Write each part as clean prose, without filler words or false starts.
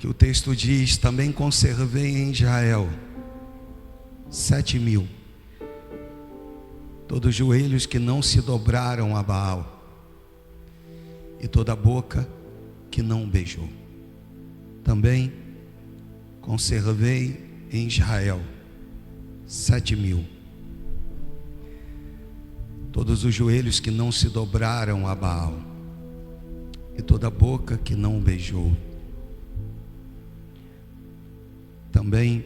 que o texto diz: também conservei em Israel 7.000, todos os joelhos que não se dobraram a Baal, e toda a boca que não beijou. Também conservei em Israel 7.000, todos os joelhos que não se dobraram a Baal, e toda a boca que não beijou. Também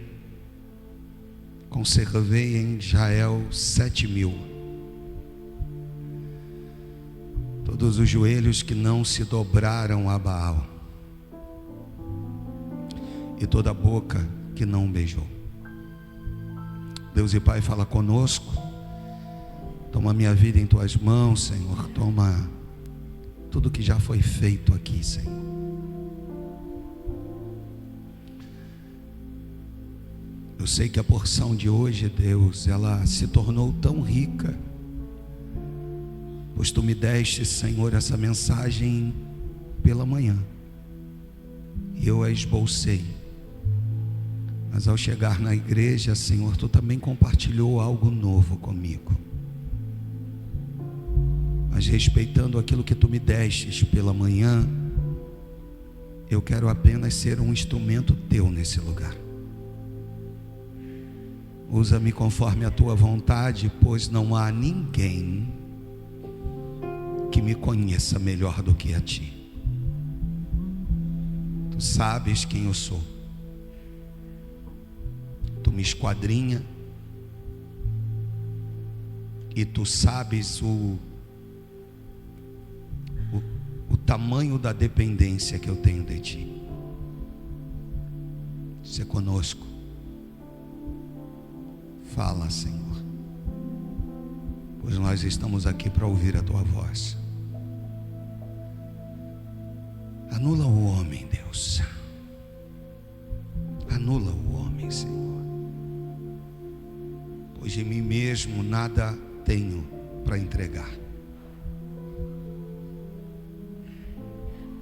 conservei em Israel 7.000, todos os joelhos que não se dobraram a Baal, e toda a boca que não beijou. Deus e Pai, fala conosco. Toma minha vida em tuas mãos, Senhor. Toma tudo que já foi feito aqui, Senhor. Eu sei que a porção de hoje, Deus, ela se tornou tão rica, pois tu me deste, Senhor, essa mensagem pela manhã, e eu a esbocei. Mas ao chegar na igreja, Senhor, tu também compartilhou algo novo comigo. Mas respeitando aquilo que tu me destes pela manhã, eu quero apenas ser um instrumento teu nesse lugar. Usa-me conforme a tua vontade, pois não há ninguém que me conheça melhor do que a ti. Tu sabes quem eu sou. Tu me esquadrinha e tu sabes o tamanho da dependência que eu tenho de ti. Se é conosco. Fala, Senhor, pois nós estamos aqui para ouvir a tua voz. Anula o homem, Deus. Anula o homem, Senhor. Pois de mim mesmo nada tenho para entregar,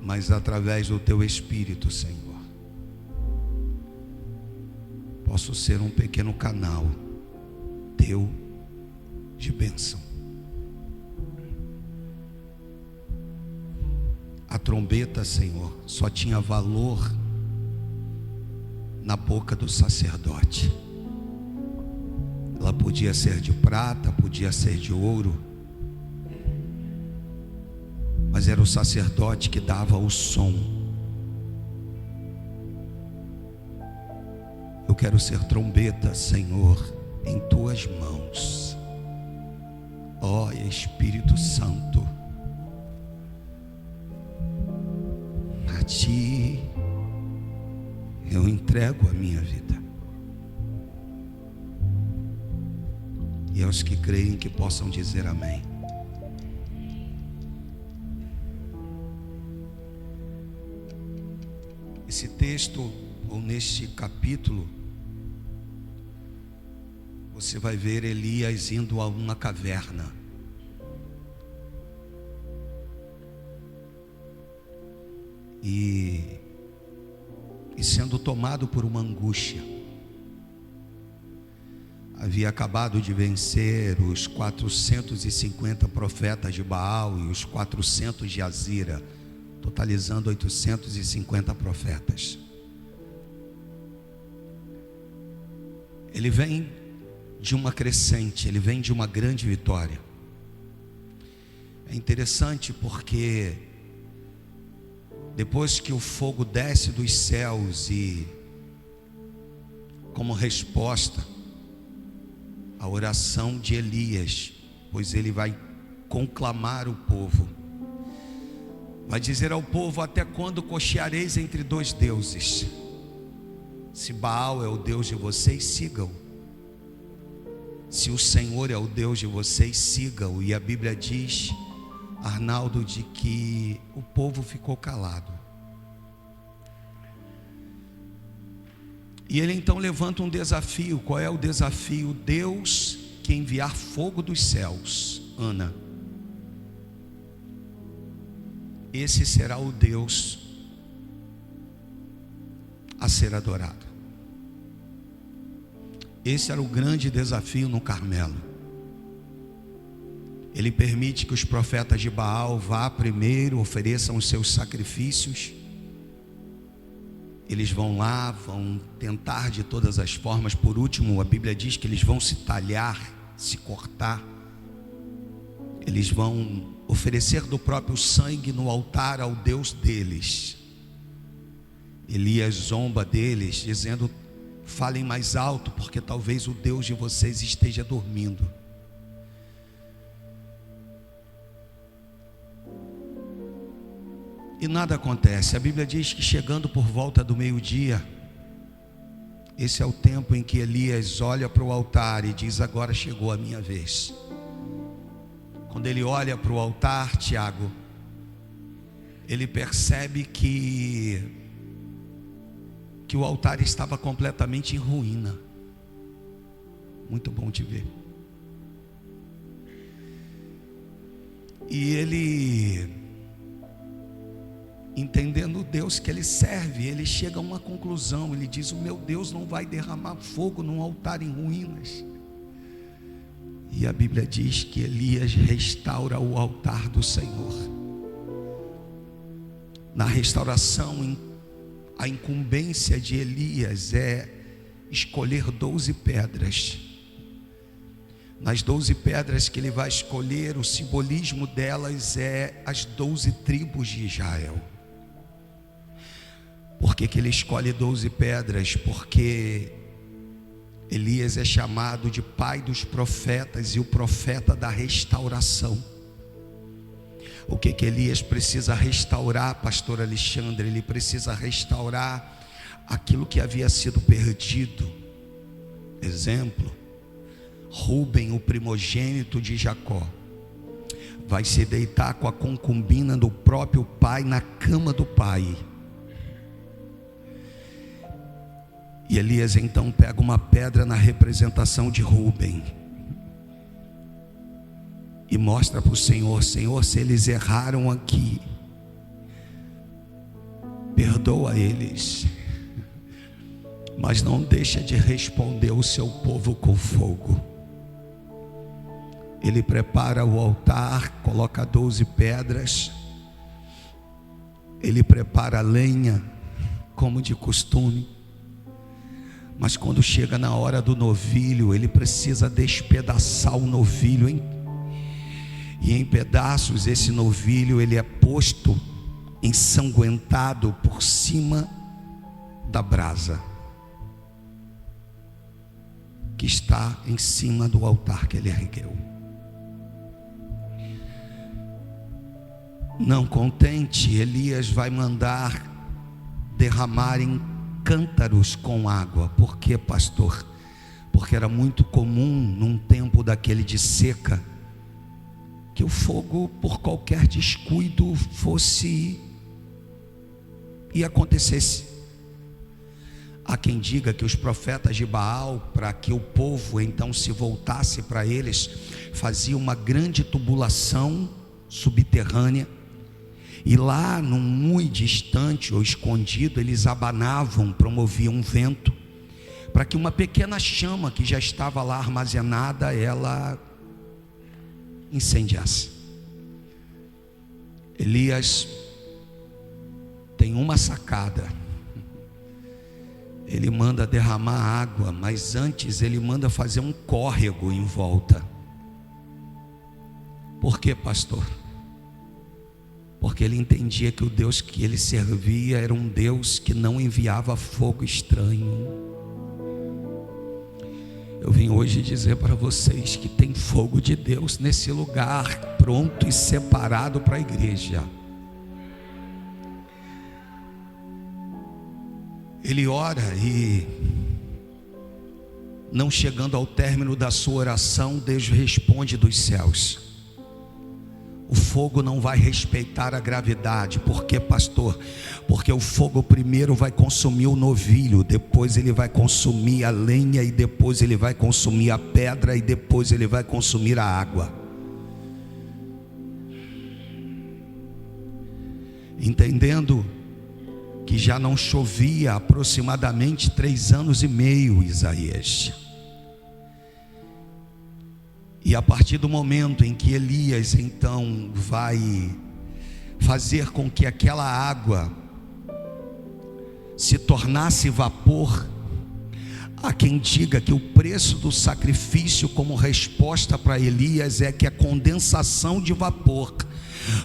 mas através do teu Espírito, Senhor, posso ser um pequeno canal teu de bênção. A trombeta, Senhor, só tinha valor na boca do sacerdote. Ela podia ser de prata, podia ser de ouro, mas era o sacerdote que dava o som. Eu quero ser trombeta, Senhor, em tuas mãos. Ó Espírito Santo, a ti eu entrego a minha vida. E aos que creem que possam dizer amém. Esse texto, ou neste capítulo, você vai ver Elias indo a uma caverna. E sendo tomado por uma angústia. Havia acabado de vencer os 450 profetas de Baal e os 400 de Azira, totalizando 850 profetas. Ele vem de uma crescente, ele vem de uma grande vitória. É interessante porque depois que o fogo desce dos céus e, como resposta à oração de Elias, pois ele vai conclamar o povo, vai dizer ao povo: até quando cocheareis entre dois deuses? Se Baal é o Deus de vocês, sigam. Se o Senhor é o Deus de vocês, sigam. E a Bíblia diz, Arnaldo, de que o povo ficou calado. E ele então levanta um desafio. Qual é o desafio? Deus que enviar fogo dos céus, Ana, esse será o Deus a ser adorado. Esse era o grande desafio no Carmelo. Ele permite que os profetas de Baal vá primeiro, ofereçam os seus sacrifícios. Eles vão lá, vão tentar de todas as formas. Por último, a Bíblia diz que eles vão se talhar, se cortar. Eles vão oferecer do próprio sangue no altar ao Deus deles. Elias zomba deles, dizendo: falem mais alto, porque talvez o Deus de vocês esteja dormindo. E nada acontece. A Bíblia diz que chegando por volta do meio-dia, esse é o tempo em que Elias olha para o altar e diz: agora chegou a minha vez. Quando ele olha para o altar, Tiago, ele percebe que o altar estava completamente em ruína. Muito bom te ver. E ele, entendendo o Deus que ele serve, ele chega a uma conclusão. Ele diz: o meu Deus não vai derramar fogo num altar em ruínas. E a Bíblia diz que Elias restaura o altar do Senhor. Na restauração, a incumbência de Elias é escolher 12 pedras. Nas 12 pedras que ele vai escolher, o simbolismo delas é as 12 tribos de Israel. Por que ele escolhe 12 pedras? Porque Elias é chamado de pai dos profetas e o profeta da restauração. O que Elias precisa restaurar, pastor Alexandre? Ele precisa restaurar aquilo que havia sido perdido. Exemplo: Rúben, o primogênito de Jacó, vai se deitar com a concubina do próprio pai na cama do pai. E Elias então pega uma pedra na representação de Rúben e mostra para o Senhor: Senhor, se eles erraram aqui, perdoa eles, mas não deixa de responder o seu povo com fogo. Ele prepara o altar, coloca 12 pedras, ele prepara a lenha, como de costume. Mas quando chega na hora do novilho, ele precisa despedaçar o novilho e em pedaços. Esse novilho, ele é posto ensanguentado por cima da brasa que está em cima do altar que ele ergueu. Não contente, Elias vai mandar derramarem cântaros com água. Por quê, pastor? Porque era muito comum num tempo daquele de seca que o fogo, por qualquer descuido, fosse e acontecesse. Há quem diga que os profetas de Baal, para que o povo então se voltasse para eles, faziam uma grande tubulação subterrânea. E lá, num muito distante ou escondido, eles abanavam, promoviam um vento, para que uma pequena chama que já estava lá armazenada, ela incendiasse. Elias tem uma sacada. Ele manda derramar água, mas antes ele manda fazer um córrego em volta. Por quê, pastor? Porque ele entendia que o Deus que ele servia era um Deus que não enviava fogo estranho. Eu vim hoje dizer para vocês que tem fogo de Deus nesse lugar, pronto e separado para a igreja. Ele ora e, não chegando ao término da sua oração, Deus responde dos céus. O fogo não vai respeitar a gravidade. Por quê, pastor? Porque o fogo primeiro vai consumir o novilho, depois ele vai consumir a lenha, e depois ele vai consumir a pedra, e depois ele vai consumir a água. Entendendo que já não chovia há aproximadamente 3 anos e meio, Isaías. E a partir do momento em que Elias então vai fazer com que aquela água se tornasse vapor, há quem diga que o preço do sacrifício como resposta para Elias é que a condensação de vapor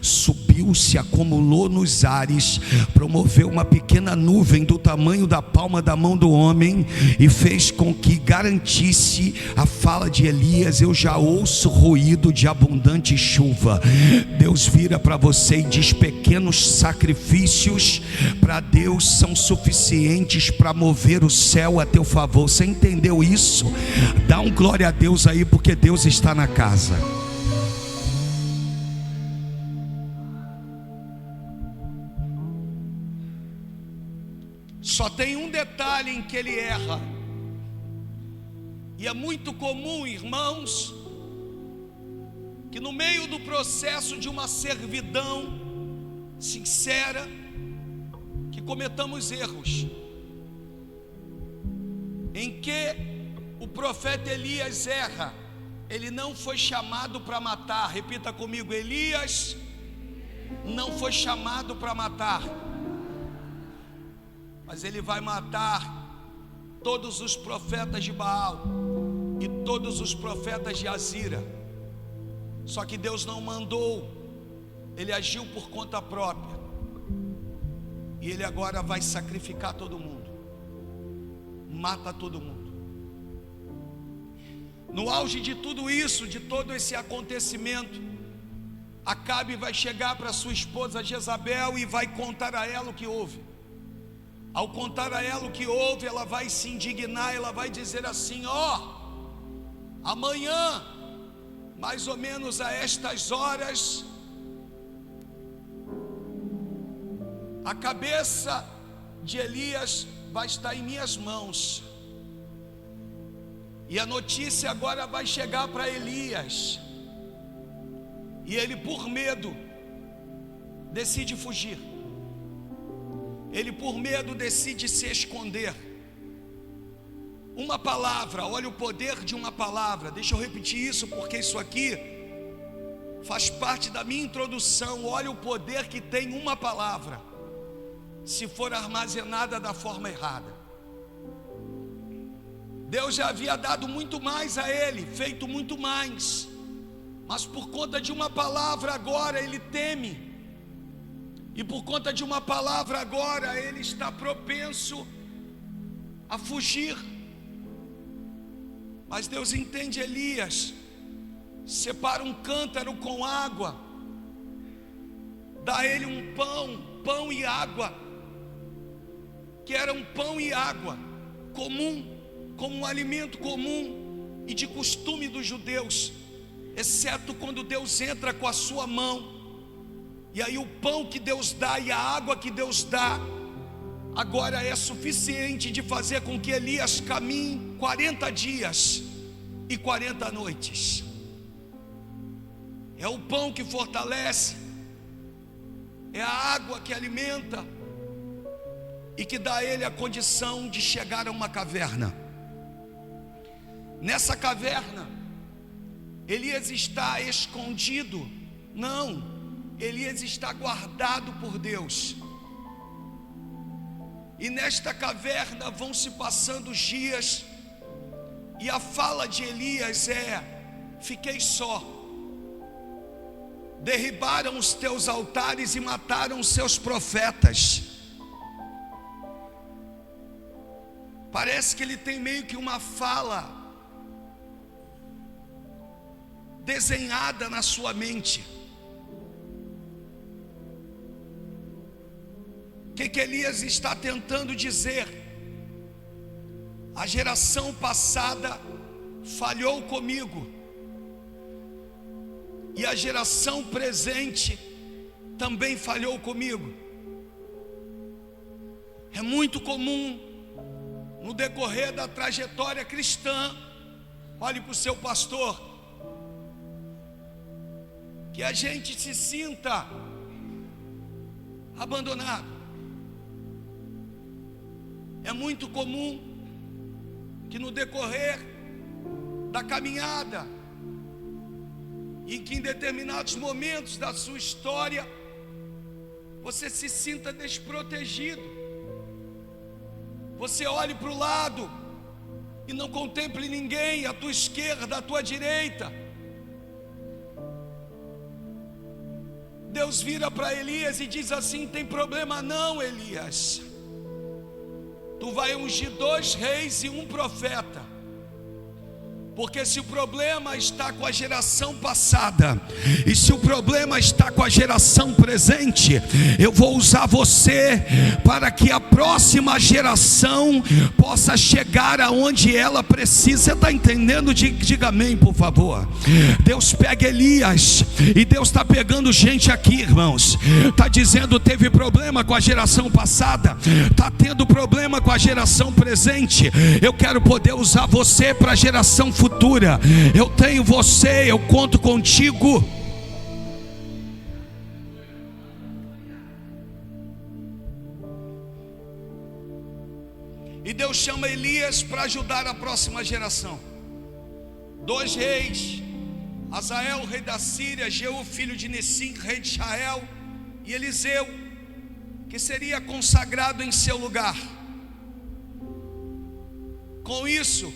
subiu, se acumulou nos ares, promoveu uma pequena nuvem do tamanho da palma da mão do homem e fez com que garantisse a fala de Elias: eu já ouço ruído de abundante chuva. Deus vira para você e diz: pequenos sacrifícios para Deus são suficientes para mover o céu a teu favor. Você entendeu isso? Dá um glória a Deus aí, porque Deus está na casa. Só tem um detalhe em que ele erra, e é muito comum, irmãos, que no meio do processo de uma servidão sincera, que cometamos erros, em que o profeta Elias erra. Ele não foi chamado para matar. Repita comigo: Elias não foi chamado para matar, mas ele vai matar todos os profetas de Baal e todos os profetas de Azira. Só que Deus não mandou, ele agiu por conta própria, e ele agora vai sacrificar todo mundo, mata todo mundo. No auge de tudo isso, de todo esse acontecimento, Acabe vai chegar para sua esposa Jezabel e vai contar a ela o que houve. Ao contar a ela o que houve, ela vai se indignar, ela vai dizer assim: amanhã, mais ou menos a estas horas, a cabeça de Elias vai estar em minhas mãos. E a notícia agora vai chegar para Elias, e ele, por medo, decide fugir. Ele, por medo, decide se esconder. Uma palavra, olha o poder de uma palavra. Deixa eu repetir isso, porque isso aqui faz parte da minha introdução. Olha o poder que tem uma palavra, se for armazenada da forma errada. Deus já havia dado muito mais a ele, feito muito mais, mas por conta de uma palavra agora ele teme. E por conta de uma palavra agora ele está propenso a fugir. Mas Deus entende Elias, separa um cântaro com água, dá a ele um pão e água, que era um pão e água comum, como um alimento comum e de costume dos judeus, exceto quando Deus entra com a sua mão. E aí o pão que Deus dá e a água que Deus dá agora é suficiente de fazer com que Elias caminhe 40 dias e 40 noites. É o pão que fortalece, é a água que alimenta e que dá a ele a condição de chegar a uma caverna. Nessa caverna, Elias está escondido? Não, Elias está guardado por Deus. E nesta caverna vão se passando os dias, e a fala de Elias é: fiquei só. Derribaram os teus altares e mataram os seus profetas. Parece que ele tem meio que uma fala desenhada na sua mente. O que Elias está tentando dizer? A geração passada falhou comigo, e a geração presente também falhou comigo. É muito comum no decorrer da trajetória cristã, olhe para o seu pastor, que a gente se sinta abandonado, É muito comum que no decorrer da caminhada, em que em determinados momentos da sua história, você se sinta desprotegido, você olhe para o lado e não contemple ninguém, à tua esquerda, à tua direita. Deus vira para Elias e diz assim: tem problema não, Elias, tu vai ungir 2 reis e 1 profeta. Porque se o problema está com a geração passada, e se o problema está com a geração presente, eu vou usar você para que a próxima geração possa chegar aonde ela precisa. Você está entendendo? Diga amém, por favor. Deus pega Elias, e Deus está pegando gente aqui, irmãos. Está dizendo: teve problema com a geração passada, está tendo problema com a geração presente. Eu quero poder usar você para a geração futura. Eu tenho você, eu conto contigo. E Deus chama Elias para ajudar a próxima geração. 2 reis, Azael, rei da Síria, Jeú, filho de Nissim, rei de Israel, e Eliseu, que seria consagrado em seu lugar. Com isso,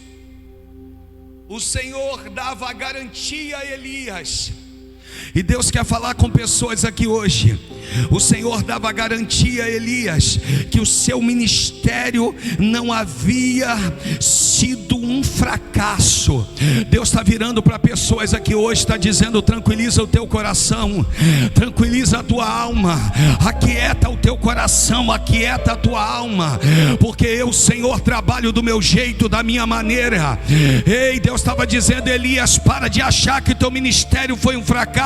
o Senhor dava a garantia a Elias. E Deus quer falar com pessoas aqui hoje. O Senhor dava a garantia a Elias que o seu ministério não havia sido um fracasso. Deus está virando para pessoas aqui hoje, está dizendo: tranquiliza o teu coração, tranquiliza a tua alma, aquieta o teu coração, aquieta a tua alma, porque eu, Senhor, trabalho do meu jeito, da minha maneira. Ei, Deus estava dizendo: Elias, para de achar que o teu ministério foi um fracasso.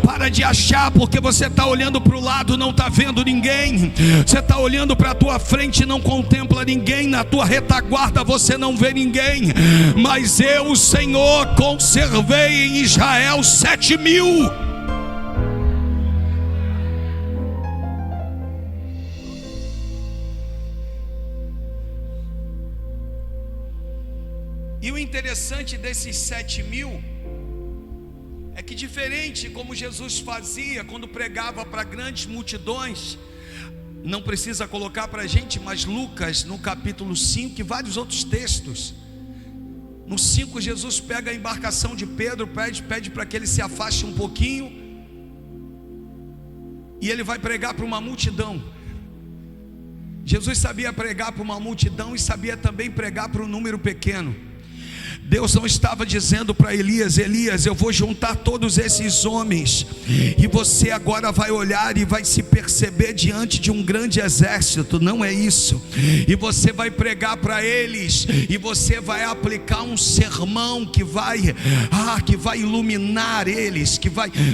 Para de achar, porque você está olhando para o lado, não está vendo ninguém. Você está olhando para a tua frente e não contempla ninguém. Na tua retaguarda você não vê ninguém. Mas eu, o Senhor, conservei em Israel 7.000. E o interessante desses 7.000 é que, diferente como Jesus fazia quando pregava para grandes multidões, não precisa colocar para a gente, mas Lucas no capítulo 5 e vários outros textos, no 5 Jesus pega a embarcação de Pedro, pede para que ele se afaste um pouquinho, e ele vai pregar para uma multidão. Jesus sabia pregar para uma multidão e sabia também pregar para um número pequeno. Deus não estava dizendo para Elias: Elias, eu vou juntar todos esses homens, e você agora vai olhar e vai se perceber diante de um grande exército. Não é isso. E você vai pregar para eles, e você vai aplicar um sermão que vai iluminar eles,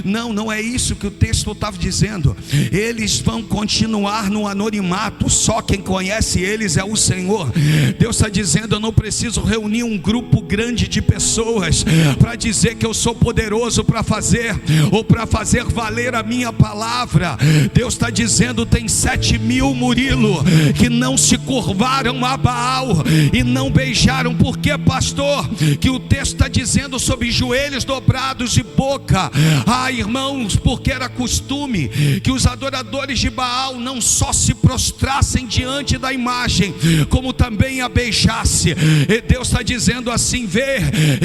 não é isso que o texto estava dizendo. Eles vão continuar no anonimato, só quem conhece eles é o Senhor. Deus está dizendo: eu não preciso reunir um grupo grande de pessoas para dizer que eu sou poderoso para fazer, ou para fazer valer a minha palavra. Deus está dizendo: tem 7.000, Murilo, que não se curvaram a Baal e não beijaram. Por que, pastor? Que o texto está dizendo sobre joelhos dobrados e boca. Irmãos, porque era costume que os adoradores de Baal não só se prostrassem diante da imagem, como também a beijasse. E Deus está dizendo assim: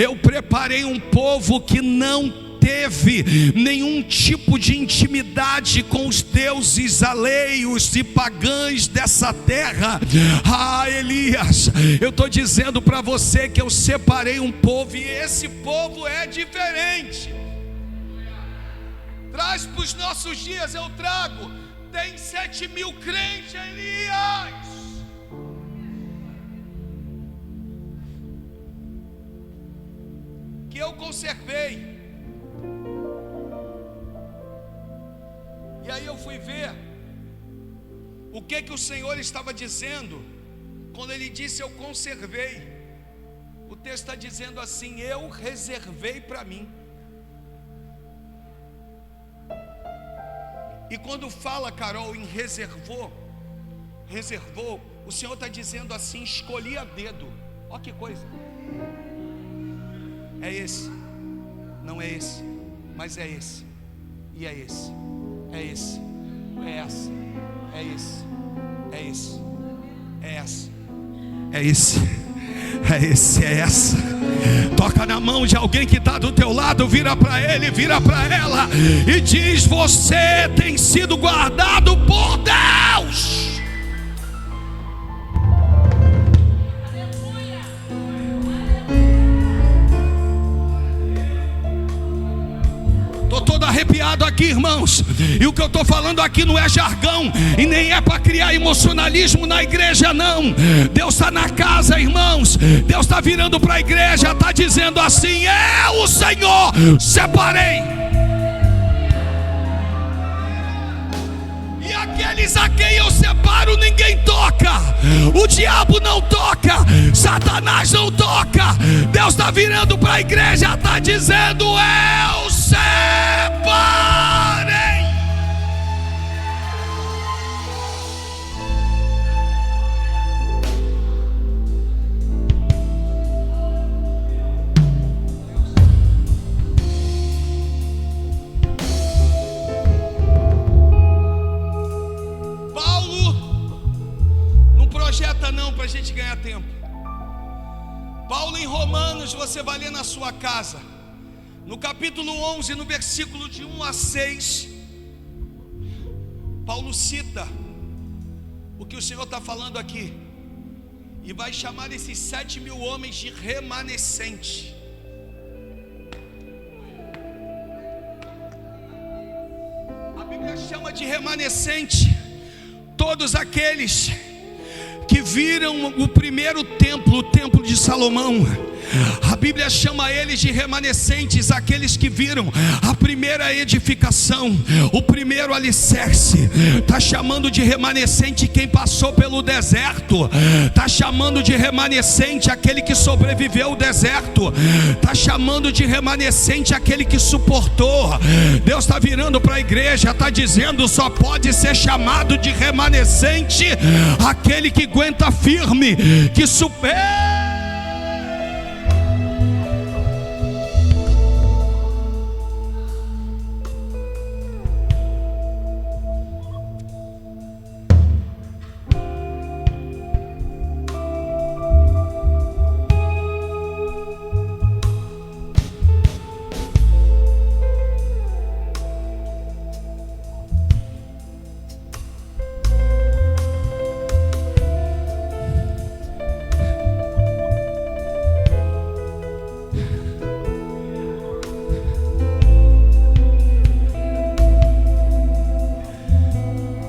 eu preparei um povo que não teve nenhum tipo de intimidade com os deuses alheios e pagãos dessa terra. Elias, eu estou dizendo para você que eu separei um povo, e esse povo é diferente. Traz para os nossos dias, eu trago. Tem 7.000 crentes, Elias, que eu conservei. E aí eu fui ver o que o Senhor estava dizendo quando Ele disse: eu conservei. O texto está dizendo assim: eu reservei para mim. E quando fala, Carol, em reservou, O Senhor está dizendo assim: escolhi a dedo. Olha que coisa. É esse. Não é esse, mas é esse. E é esse. É esse. É essa. É esse. É esse. É essa. É esse. É esse, é essa. Toca na mão de alguém que está do teu lado, vira para ele, vira para ela e diz: você tem sido guardado por Deus. Estou todo arrepiado aqui, irmãos. E o que eu estou falando aqui não é jargão, e nem é para criar emocionalismo na igreja, não. Deus está na casa, irmãos. Deus está virando para a igreja, está dizendo assim: eu, o Senhor, separei. E aqueles a quem eu separo, ninguém toca. O diabo não toca, Satanás não toca. Deus está virando para a igreja, está dizendo: eu separei. Projeta não, para a gente ganhar tempo. Paulo em Romanos, você vai ler na sua casa, no capítulo 11, no versículo de 1 a 6, Paulo cita o que o Senhor está falando aqui, e vai chamar esses 7.000 homens de remanescente. A Bíblia chama de remanescente todos aqueles que viram o primeiro templo, o templo de Salomão. A Bíblia chama eles de remanescentes, aqueles que viram a primeira edificação, o primeiro alicerce. Está chamando de remanescente quem passou pelo deserto. Está chamando de remanescente aquele que sobreviveu ao deserto. Está chamando de remanescente aquele que suportou. Deus está virando para a igreja, está dizendo: só pode ser chamado de remanescente aquele que aguenta firme, que supera.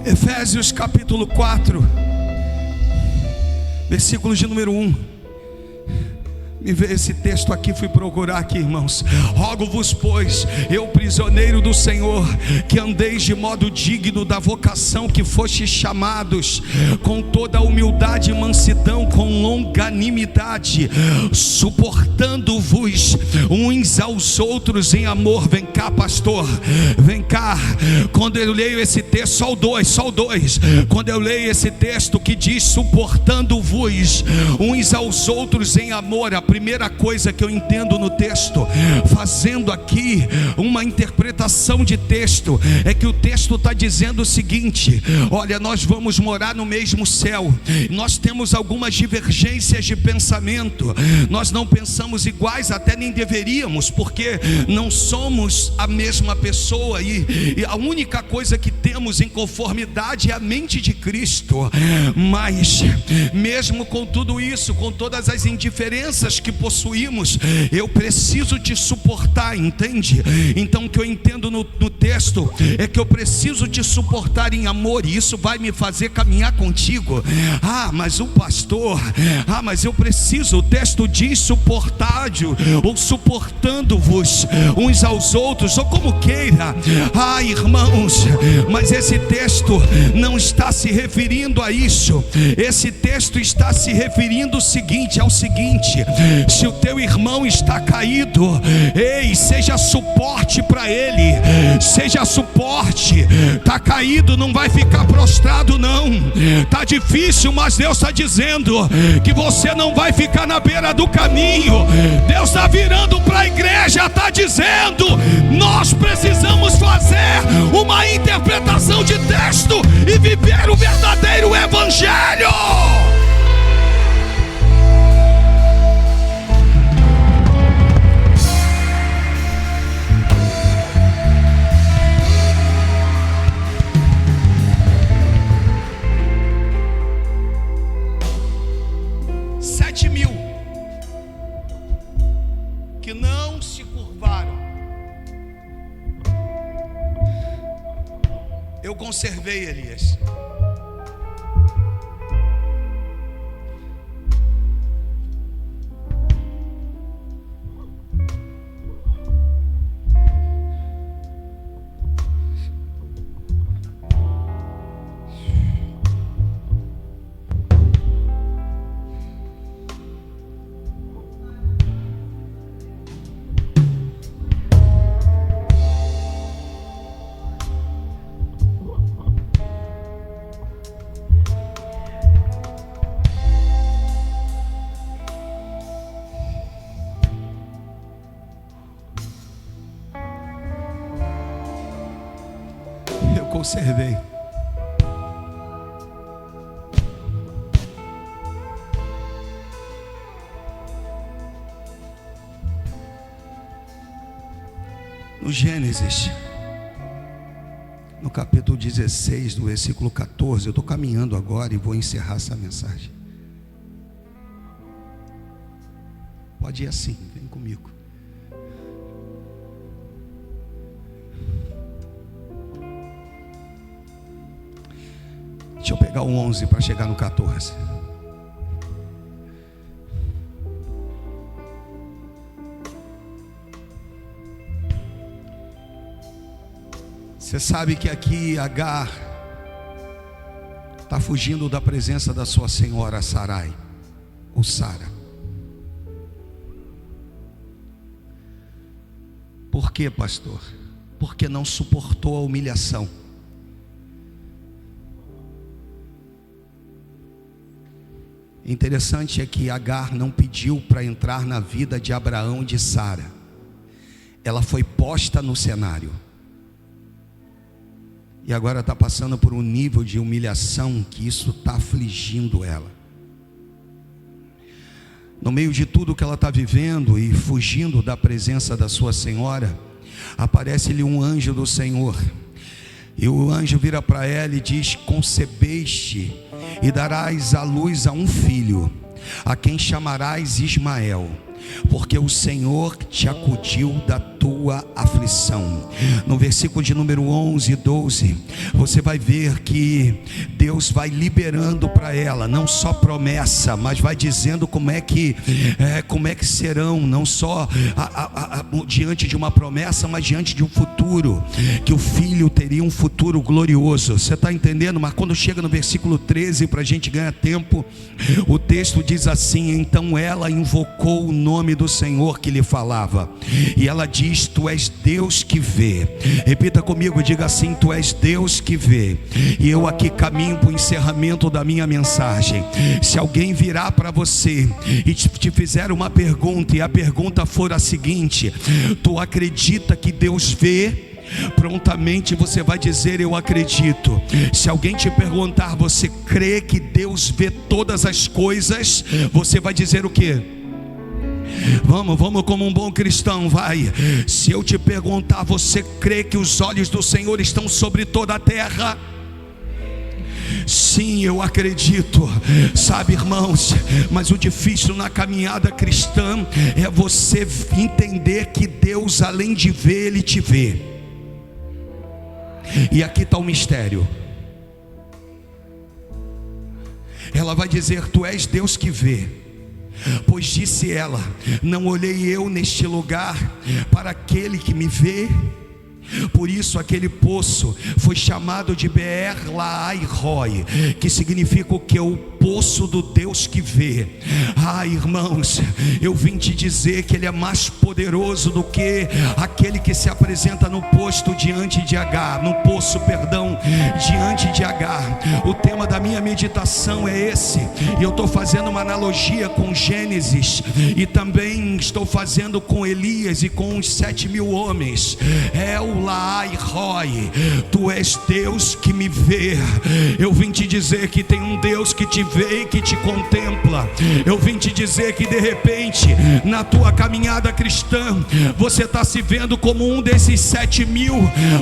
Efésios capítulo 4, versículo de número 1. Me veio esse texto aqui, fui procurar aqui, irmãos. Rogo-vos, pois, eu prisioneiro do Senhor, que andeis de modo digno da vocação que fostes chamados, com toda a humildade e mansidão, com longanimidade, suportando-vos uns aos outros em amor. Vem cá, pastor, vem cá. Quando eu leio esse texto, só o dois. Quando eu leio esse texto que diz suportando-vos uns aos outros em amor, a primeira coisa que eu entendo no texto, fazendo aqui uma interpretação de texto, é que o texto está dizendo o seguinte: olha, nós vamos morar no mesmo céu, nós temos algumas divergências de pensamento, nós não pensamos iguais, até nem deveríamos, porque não somos a mesma pessoa, e a única coisa que temos em conformidade é a mente de Cristo. Mas mesmo com tudo isso, com todas as indiferenças que possuímos, eu preciso te suportar, entende? Então o que eu entendo no texto é que eu preciso te suportar em amor, e isso vai me fazer caminhar contigo. Mas o pastor, mas eu preciso, o texto diz suportável, ou suportando-vos uns aos outros, ou como queira. Irmãos, mas esse texto não está se referindo a isso. Esse texto está se referindo ao seguinte: se o teu irmão está caído, Ei, seja suporte para ele, seja suporte. Está caído, não vai ficar prostrado não. Está difícil, mas Deus está dizendo que você não vai ficar na beira do caminho. Deus está virando para a igreja, está dizendo: nós precisamos fazer uma interpretação de texto e viver o verdadeiro evangelho. Que não se curvaram. Eu conservei Elias. Conservei. No Gênesis, no capítulo 16, do versículo 14, eu estou caminhando agora e vou encerrar essa mensagem. Pode ir assim, vem comigo. Deixa eu pegar o 11 para chegar no 14. Você sabe que aqui Agar está fugindo da presença da sua senhora Sarai, ou Sara. Por quê, pastor? Porque não suportou a humilhação. Interessante é que Agar não pediu para entrar na vida de Abraão e de Sara. Ela foi posta no cenário. E agora está passando por um nível de humilhação que isso está afligindo ela. No meio de tudo que ela está vivendo e fugindo da presença da sua senhora, aparece-lhe um anjo do Senhor. E o anjo vira para ela e diz: concebeste e darás à luz a um filho, a quem chamarás Ismael, porque o Senhor te acudiu da tua aflição. No versículo de número 11 e 12, você vai ver que Deus vai liberando para ela, não só promessa, mas vai dizendo como é que serão, não só diante de uma promessa, mas diante de um futuro, que o filho teria um futuro glorioso. Você está entendendo? Mas quando chega no versículo 13, para a gente ganhar tempo, o texto diz assim: então ela invocou o nome do Senhor que lhe falava, e ela diz: tu és Deus que vê. Repita comigo, diga assim: tu és Deus que vê. E eu aqui caminho para o encerramento da minha mensagem. Se alguém virar para você e te fizer uma pergunta, e a pergunta for a seguinte: tu acredita que Deus vê? Prontamente você vai dizer: eu acredito. Se alguém te perguntar: você crê que Deus vê todas as coisas? Você vai dizer o quê? Vamos como um bom cristão, vai. Se eu te perguntar: você crê que os olhos do Senhor estão sobre toda a terra? Sim, eu acredito. Sabe, irmãos, mas o difícil na caminhada cristã é você entender que Deus, além de ver, Ele te vê. E aqui está o mistério. Ela vai dizer: tu és Deus que vê. Pois disse ela: não olhei eu neste lugar para aquele que me vê? Por isso aquele poço foi chamado de Beer Lahai Roi, que significa o que? O poço do Deus que vê. Irmãos, eu vim te dizer que Ele é mais poderoso do que aquele que se apresenta no poço diante de Agar. Diante de Agar. O tema da minha meditação é esse, e eu estou fazendo uma analogia com Gênesis, e também estou fazendo com Elias e com os 7.000 homens. El Lahai Roi, tu és Deus que me vê. Eu vim te dizer que tem um Deus que te vê e que te contempla. Eu vim te dizer que de repente, na tua caminhada cristã, você está se vendo como um desses 7.000.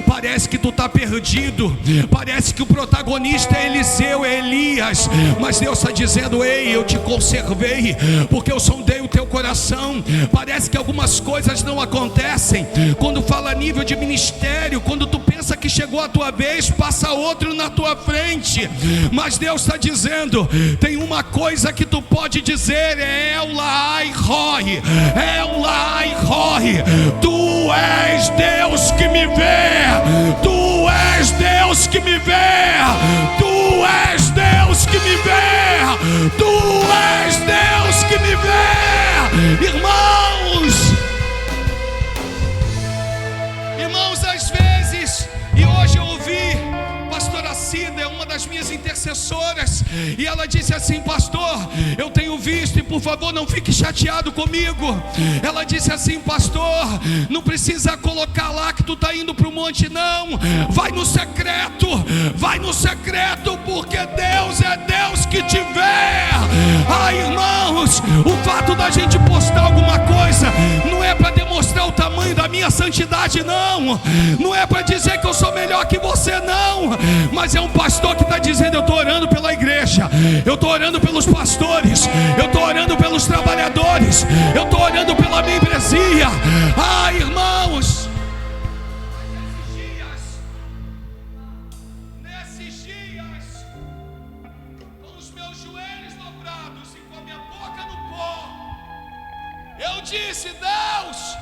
Parece que tu está perdido, parece que o protagonista é Eliseu, é Elias, mas Deus está dizendo: ei, eu te conservei, porque eu sondei o teu coração. Parece que algumas coisas não acontecem. Quando fala a nível de ministério, quando tu pensa que chegou a tua vez, passa outro na tua frente. Mas Deus está dizendo: tem uma coisa que tu pode dizer, é El Lahai Roi, El Lahai Roi. Tu és Deus que me vê, tu és Deus que me vê, tu és Deus que me vê, tu és Deus que me vê. Irmãos, às vezes, e hoje eu ouvi pastora Cida, uma das minhas intercessoras, e ela disse assim: pastor, eu tenho visto, e por favor não fique chateado comigo. Ela disse assim: pastor, não precisa colocar lá que tu está indo para o monte, não. Vai no secreto, porque Deus é Deus que te vê. Irmãos, o fato da gente postar alguma coisa não é para demonstrar o tamanho da minha santidade, não é para dizer que eu sou melhor que você, não, mas é um pastor que está dizendo: eu estou orando pela igreja, eu estou orando pelos pastores, eu estou orando pelos trabalhadores, eu estou orando pela membresia. Irmãos, nesses dias, com os meus joelhos dobrados e com a minha boca no pó, eu disse: Deus,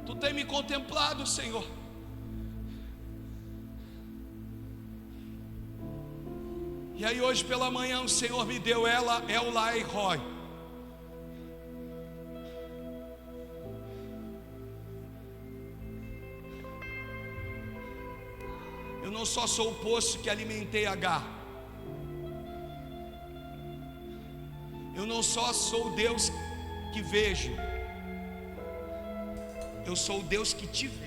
tu tem me contemplado, Senhor. E aí hoje pela manhã o Senhor me deu El Lahai Roi. Eu não só sou o poço que alimentei Agar, eu não só sou o Deus que vejo, eu sou o Deus que te vejo.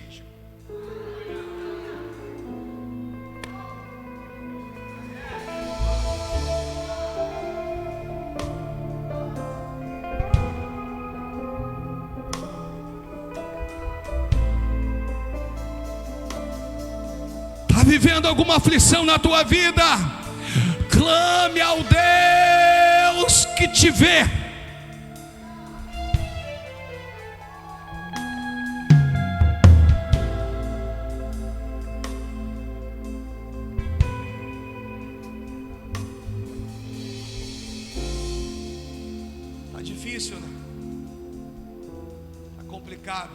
Está vivendo alguma aflição na tua vida? Clame ao Deus que te vê. Está difícil, né? Está complicado.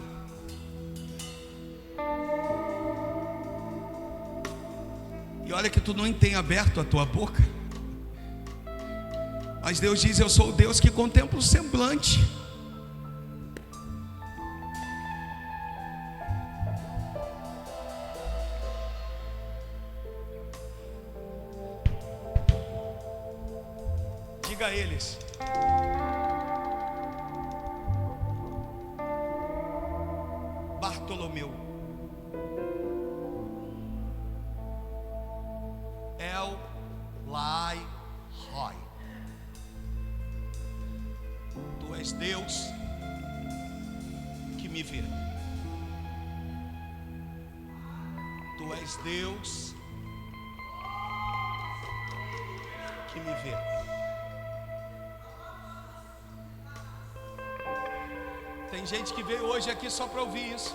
E olha que tu não tem aberto a tua boca, mas Deus diz: eu sou o Deus que contempla o semblante. Diga a eles: Bartolomeu, El Lahai Roi, tu és Deus que me vê, tu és Deus que me vê. Tem gente que veio hoje aqui só para ouvir isso.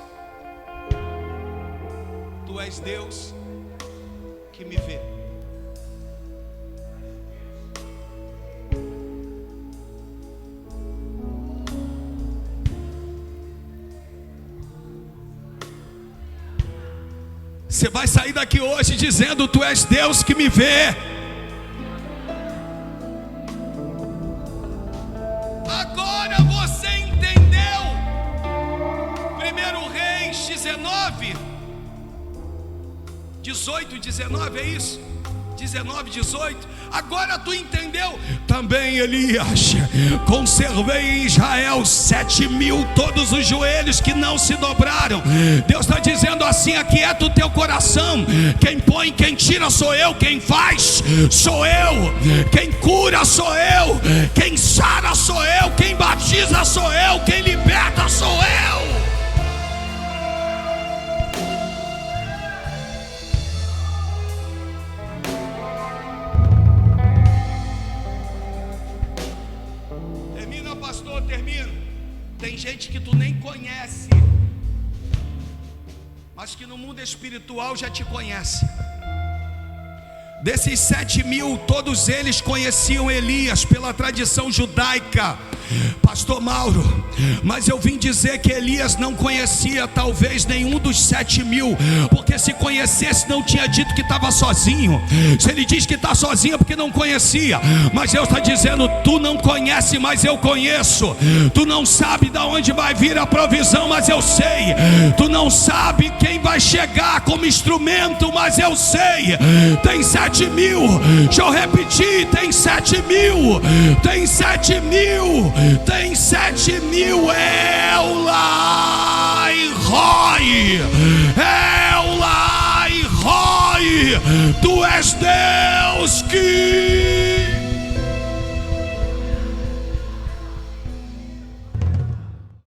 Tu és Deus que me vê. Você vai sair daqui hoje dizendo: tu és Deus que me vê. Agora você entendeu? 1 Reis 19, 18 e 19, é isso? 19, 18. Agora tu entendeu? Também Elias, conservei em Israel 7.000, todos os joelhos que não se dobraram. Deus está dizendo assim: aquieta o teu coração. Quem põe, quem tira sou eu. Quem faz sou eu. Quem cura sou eu. Quem sara sou eu. Quem batiza sou eu. Quem liberta sou eu. Pastor, termino. Tem gente que tu nem conhece, mas que no mundo espiritual já te conhece. Desses 7.000, todos eles conheciam Elias pela tradição judaica, pastor Mauro, mas eu vim dizer que Elias não conhecia talvez nenhum dos 7.000, porque se conhecesse não tinha dito que estava sozinho. Se ele diz que está sozinho é porque não conhecia, mas Deus está dizendo: tu não conhece, mas eu conheço. Tu não sabe de onde vai vir a provisão, mas eu sei. Tu não sabe quem vai chegar como instrumento, mas eu sei. Tem 7.000, deixa eu repetir, tem 7.000, tem 7.000, tem 7.000, Elai Roy, Elai Roy, tu és Deus que